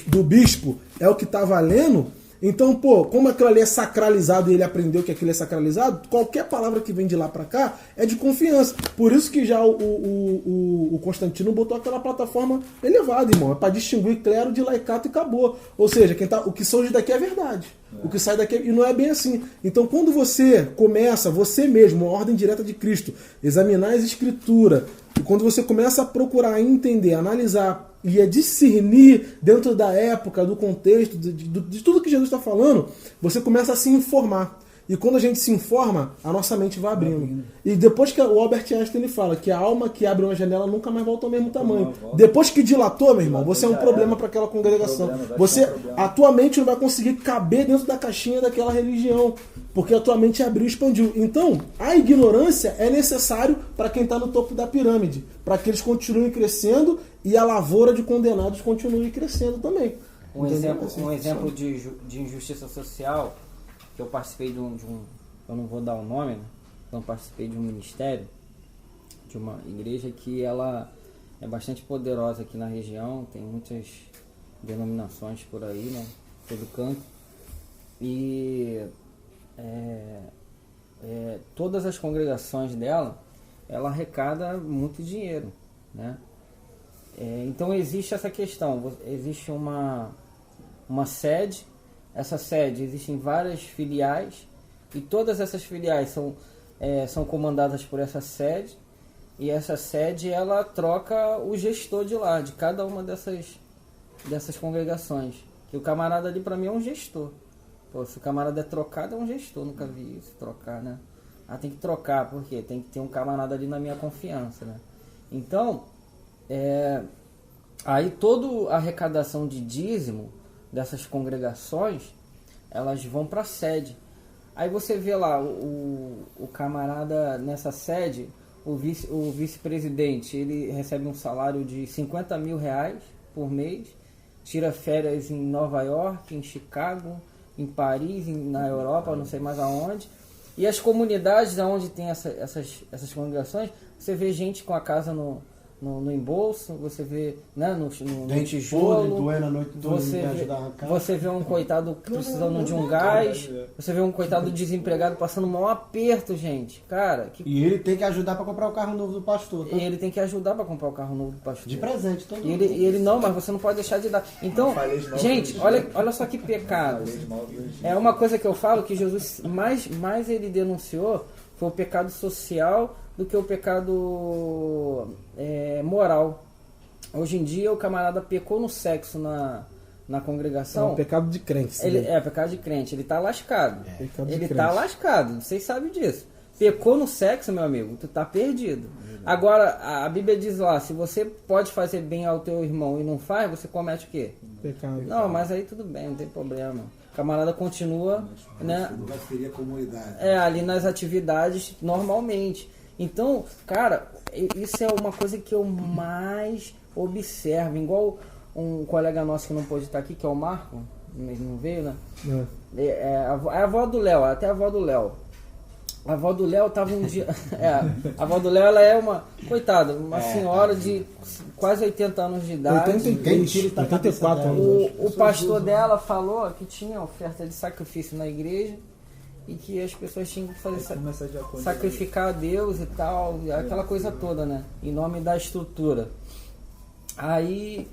do bispo, é o que está valendo. Então, como aquilo ali é sacralizado e ele aprendeu que aquilo é sacralizado, qualquer palavra que vem de lá pra cá é de confiança. Por isso que já o Constantino botou aquela plataforma elevada, irmão. É pra distinguir clero de laicato e acabou. Ou seja, o que surge daqui é verdade. o que sai daqui. E não é bem assim. Então, quando você começa, você mesmo, a ordem direta de Cristo, examinar as Escrituras, e quando você começa a procurar entender, analisar e a discernir dentro da época, do contexto, de tudo que Jesus está falando, você começa a se informar. E quando a gente se informa, a nossa mente vai abrindo. E depois que o Albert Einstein ele fala que a alma que abre uma janela nunca mais volta ao mesmo tamanho. Depois que dilatou, meu irmão, você é um problema para aquela congregação. A tua mente não vai conseguir caber dentro da caixinha daquela religião, porque a tua mente abriu e expandiu. Então, a ignorância é necessário para quem está no topo da pirâmide, para que eles continuem crescendo e a lavoura de condenados continue crescendo também. Um exemplo de injustiça social, que eu participei de um, eu não vou dar o nome, né? Então participei de um ministério, de uma igreja que ela é bastante poderosa aqui na região, tem muitas denominações por aí, né? Todo canto. E todas as congregações dela, ela arrecada muito dinheiro, né? Então existe essa questão, existe uma sede. Essa sede existem várias filiais e todas essas filiais são comandadas por essa sede, e essa sede ela troca o gestor de lá, de cada uma dessas congregações. Que o camarada ali para mim é um gestor. Pô, se o camarada é trocado, é um gestor, nunca vi isso, trocar, né? Tem que trocar, porque tem que ter um camarada ali na minha confiança, né? Então, aí toda a arrecadação de dízimo dessas congregações, elas vão para a sede. Aí você vê lá o camarada nessa sede, o vice-presidente, ele recebe um salário de 50 mil reais por mês, tira férias em Nova York, em Chicago, em Paris, na Europa, não sei mais aonde. E as comunidades onde tem essas congregações, você vê gente com a casa no embolso, você vê, né, no tijolo, você vê um coitado precisando de um gás, você vê um coitado desempregado passando um mau aperto, gente, cara. E ele tem que ajudar para comprar o carro novo do pastor. Tá? E ele tem que ajudar para comprar o carro novo do pastor. De presente, todo mundo. E ele não, mas você não pode deixar de dar. Então, gente, olha só que pecado. É uma coisa que eu falo que Jesus mais ele denunciou foi o pecado social do que o pecado moral. Hoje em dia o camarada pecou no sexo na congregação. É um pecado de crente. Pecado de crente. Ele tá lascado. Ele tá lascado. Vocês sabem disso. Pecou no sexo, meu amigo, tu tá perdido. Agora, a Bíblia diz lá, se você pode fazer bem ao teu irmão e não faz, você comete o quê? Pecado. Não, mas aí tudo bem, não tem problema. O camarada continua, né? Vai ferir a comunidade. Ali nas atividades normalmente. Então, cara, isso é uma coisa que eu mais observo. Igual um colega nosso que não pôde estar aqui, que é o Marco, não veio, né? A avó do Léo, até a avó do Léo. A avó do Léo tava um dia... a avó do Léo, ela é uma... Coitada, uma senhora de quase 80 anos de idade. 84 anos. O pastor dela falou que tinha oferta de sacrifício na igreja e que as pessoas tinham que fazer sacrificar a Deus e tal, aquela coisa toda, né? Em nome da estrutura. Aí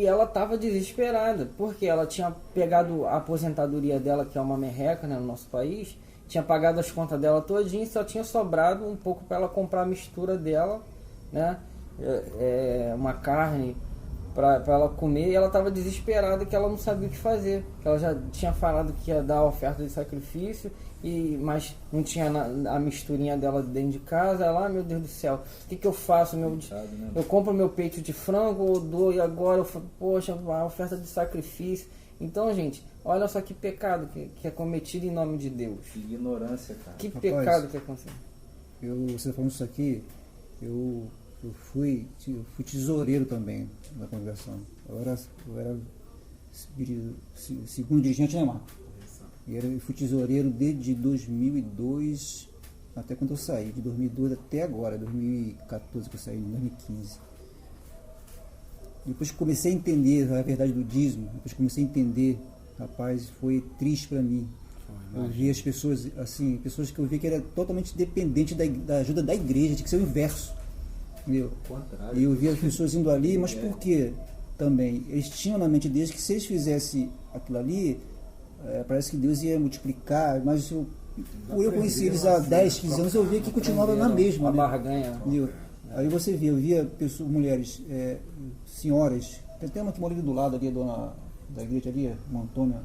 ela tava desesperada, porque ela tinha pegado a aposentadoria dela, que é uma merreca, né, no nosso país, tinha pagado as contas dela todinha e só tinha sobrado um pouco para ela comprar a mistura dela, né? Uma carne para ela comer, e ela estava desesperada, que ela não sabia o que fazer. Ela já tinha falado que ia dar a oferta de sacrifício, mas não tinha a misturinha dela dentro de casa. Ela, meu Deus do céu, o que eu faço? Eu compro meu peito de frango ou dou, e agora eu falo, poxa, a oferta de sacrifício. Então, gente, olha só que pecado que é cometido em nome de Deus. Que ignorância, cara. Que pecado que aconteceu. Você falando isso aqui, eu fui tesoureiro também da congregação. Eu era segundo dirigente, né, Marco? Eu fui tesoureiro desde 2002 até quando eu saí. De 2002 até agora, 2014 que eu saí, em 2015. Depois que comecei a entender a verdade do dízimo, depois que comecei a entender, rapaz, foi triste para mim. Eu vi as pessoas, assim, pessoas que eu vi que era totalmente dependente da ajuda da igreja, tinha que ser o inverso. Entendeu? E eu vi as pessoas indo ali, mas por quê? Também, eles tinham na mente deles que se eles fizessem aquilo ali, parece que Deus ia multiplicar, mas por eu conhecer eles há 10, 15 anos, eu via que continuava na mesma, Uma né? barganha. Entendeu? Aí você via, eu via pessoas, mulheres, senhoras, tem até uma que mora ali do lado ali, a dona da igreja ali, uma Antônia,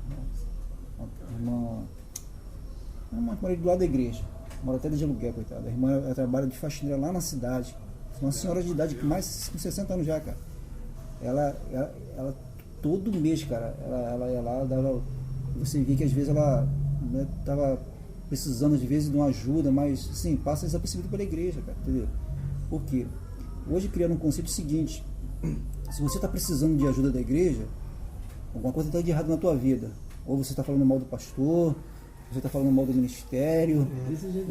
uma que mora ali do lado da igreja, mora até de aluguel, coitada. A irmã, ela trabalha de faxineira lá na cidade, uma senhora de idade, com mais de 60 anos já, cara. Ela todo mês, cara, ela ia lá, dava, você via que às vezes ela, né, tava precisando às vezes de uma ajuda, mas sim, passa desapercebido pela igreja, cara, entendeu? Por quê? Hoje criaram um conceito seguinte: se você está precisando de ajuda da igreja, alguma coisa está de errado na tua vida. Ou você está falando mal do pastor, você está falando mal do ministério,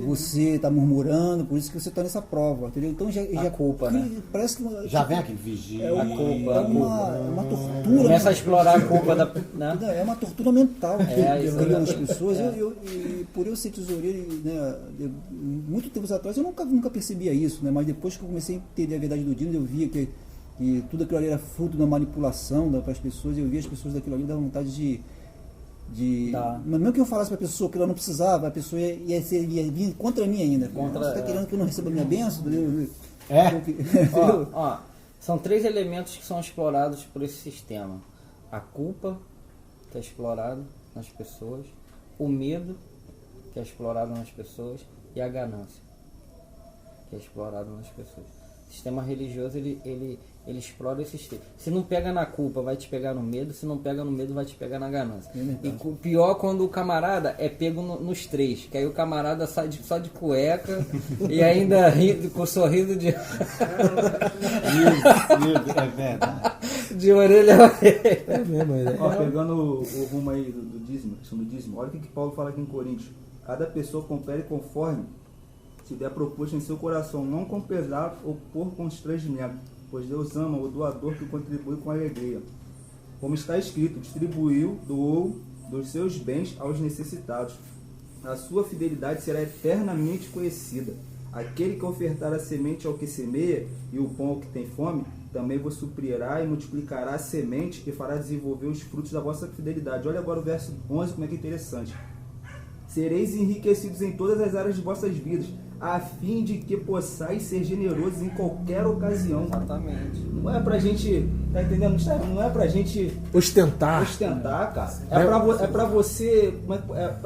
você está murmurando, por isso que você está nessa prova, entendeu? Então já culpa, né? Parece que Já vem aqui, vigia. é uma tortura. Começa a explorar a culpa da. Né? É uma tortura mental que isso criam as é. pessoas. E por eu ser tesoureiro, né, muito tempo atrás, eu nunca percebia isso, né, mas depois que eu comecei a entender a verdade do Dino, eu via que tudo aquilo ali era fruto da manipulação para as pessoas. Eu via as pessoas daquilo ali, dava vontade de mesmo que eu falasse para a pessoa que ela não precisava, a pessoa ia vir contra mim ainda. Você está querendo que eu não receba a minha bênção? São 3 elementos que são explorados por esse sistema: a culpa, que é explorado nas pessoas, o medo, que é explorado nas pessoas, e a ganância, que é explorado nas pessoas. O sistema religioso ele explora esses três. Se não pega na culpa, vai te pegar no medo. Se não pega no medo, vai te pegar na ganância. E pior quando o camarada é pego nos 3, que aí o camarada sai só de cueca e ainda ri com sorriso de É verdade. de orelha a orelha. É mesmo, Ó, pegando o rumo aí do dízimo, a questão do dízimo, olha o que Paulo fala aqui em Coríntios: cada pessoa compere conforme se der proposto em seu coração, não com pesar ou por constrangimento, pois Deus ama o doador que contribui com alegria. Como está escrito: doou dos seus bens aos necessitados. A sua fidelidade será eternamente conhecida. Aquele que ofertar a semente ao que semeia e o pão ao que tem fome, também vos suprirá e multiplicará a semente e fará desenvolver os frutos da vossa fidelidade. Olha agora o verso 11, como é que é interessante. Sereis enriquecidos em todas as áreas de vossas vidas, a fim de que possais ser generosos em qualquer ocasião. Exatamente. Não é pra gente, tá entendendo? Não é pra gente Ostentar. cara. É pra você,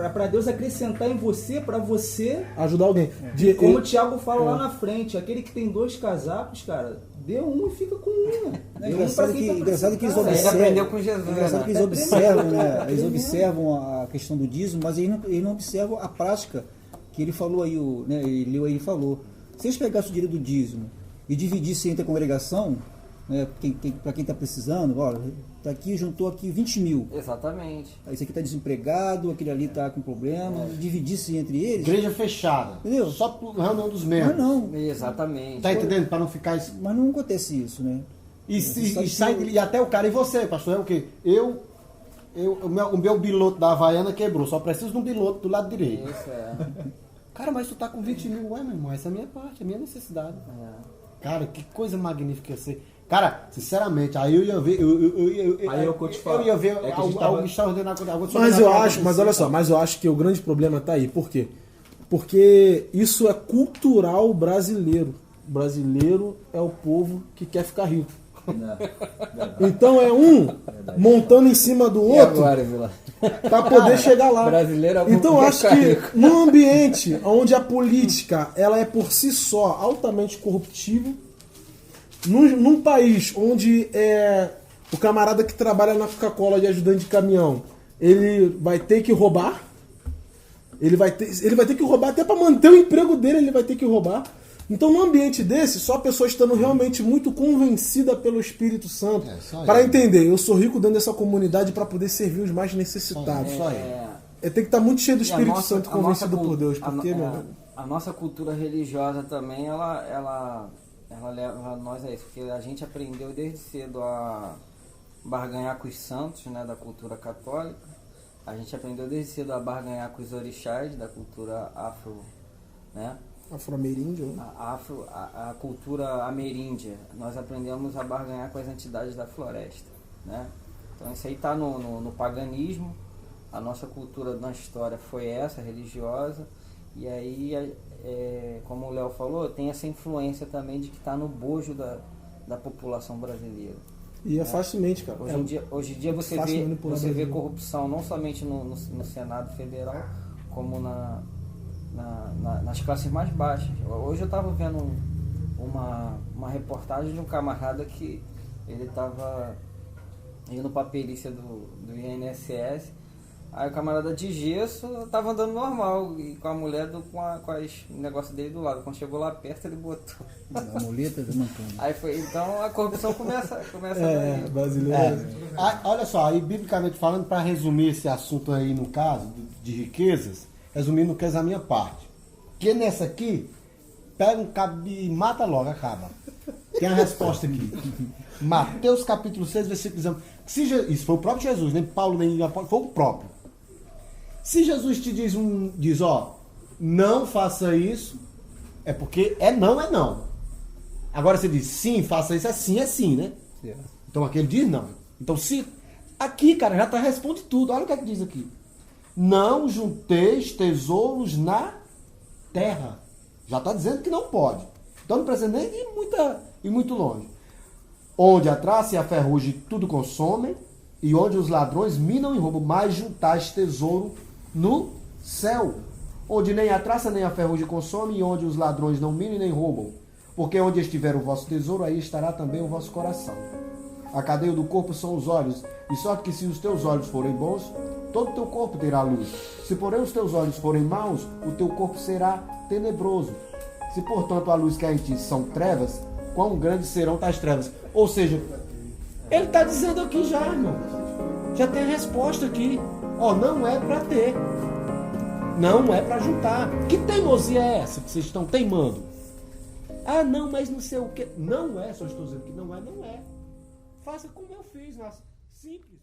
é pra Deus acrescentar em você, pra você, Ajudar alguém. como o Tiago fala lá na frente, aquele que tem 2 casacos, cara, dê um e fica com um, né? É engraçado que eles Ele observam. aprendeu com Jesus. Engraçado que eles observam, né? Eles observam a questão do dízimo, mas eles não observam a prática que ele falou aí, ele leu aí e falou. Se eles pegassem o dinheiro do dízimo e dividissem entre a congregação, né, para quem está precisando, olha, tá aqui, juntou aqui 20 mil. Exatamente. Aí esse aqui está desempregado, aquele ali está com problema, dividissem entre eles. Igreja fechada. Entendeu? Só pro reunião dos Mas membros. não, Exatamente. Tá entendendo? Para não ficar. mas não acontece isso, né? E até o cara, e você, pastor, é o quê? O meu biloto da Havaiana quebrou, só preciso de um biloto do lado direito. Isso Cara, mas tu tá com 20 mil, ué, meu irmão, essa é a minha parte, é a minha necessidade. Cara, que coisa magnífica ia ser. Cara, sinceramente, aí eu ia ver. Aí é o que eu te falo. Eu ia ver É que a gente tava- algo extraordinário. Mas eu acho que o grande problema tá aí. Por quê? Porque isso é cultural brasileiro. O brasileiro é o povo que quer ficar rico. Então é um montando em cima do E outro agora, Vila? para poder chegar lá. Brasileiro é o povo Então eu que acho quer ficar que num ambiente onde a política ela é por si só altamente corruptível, num país onde o camarada que trabalha na Coca-Cola de ajudante de caminhão, ele vai ter que roubar, ele vai ter que roubar até para manter o emprego dele, ele vai ter que roubar. Então, num ambiente desse, só a pessoa estando realmente muito convencida pelo Espírito Santo para entender, eu sou rico dentro dessa comunidade para poder servir os mais necessitados. Tem que estar muito cheio do Espírito Santo, convencido por Deus. Porque, a nossa cultura religiosa também, ela leva nós a isso, porque a gente aprendeu desde cedo a barganhar com os santos, né, da cultura católica. A gente aprendeu desde cedo a barganhar com os orixás da cultura afro, né? afro-ameríndio, né? A cultura ameríndia. Nós aprendemos a barganhar com as entidades da floresta, né? Então isso aí está no paganismo, a nossa cultura na história foi essa, religiosa, e aí, como o Léo falou, tem essa influência também de que está no bojo da população brasileira. E é facilmente, cara. Hoje em dia você fácil vê, manipular você vê Brasil. corrupção não somente no Senado Federal, como nas classes mais baixas. Hoje eu estava vendo uma reportagem de um camarada que ele estava indo para a perícia do INSS. Aí o camarada de gesso tava andando normal e com a mulher com as negócio dele do lado. Quando chegou lá perto, ele botou. A muleta do Antônio. Aí foi, então a corrupção começa daí. Brasileiro. Olha só, aí biblicamente falando, para resumir esse assunto aí no caso de riquezas, resumindo o que é a minha parte. Que nessa aqui, pega um cabo e mata logo, acaba. Tem a resposta aqui. Mateus capítulo 6, versículo 19. Isso foi o próprio Jesus, nem Paulo, nem Apolo, foi o próprio. Se Jesus te diz, ó, não faça isso, é porque é não. Agora você diz, sim, faça isso, é sim, né? Então aquele diz não. Então se... Aqui, cara, já responde tudo. Olha o que é que diz aqui. Não junteis tesouros na terra. Já está dizendo que não pode. Então não precisa nem ir muito longe. Onde a traça e a ferrugem tudo consomem, e onde os ladrões minam e roubam, mas juntais tesouro no céu, onde nem a traça nem a ferrugem consomem, e onde os ladrões não minam e nem roubam. Porque onde estiver o vosso tesouro, aí estará também o vosso coração. A cadeia do corpo são os olhos, de sorte que se os teus olhos forem bons, todo o teu corpo terá luz. Se porém os teus olhos forem maus, o teu corpo será tenebroso. Se portanto a luz que há em ti são trevas, quão grandes serão tais trevas? Ou seja, ele está dizendo aqui já, irmão. Já tem a resposta aqui. Ó, não é para ter. Não é para juntar. Que teimosia é essa que vocês estão teimando? Ah, não, mas não sei o que. Não é, só estou dizendo que não é. Faça como eu fiz, simples.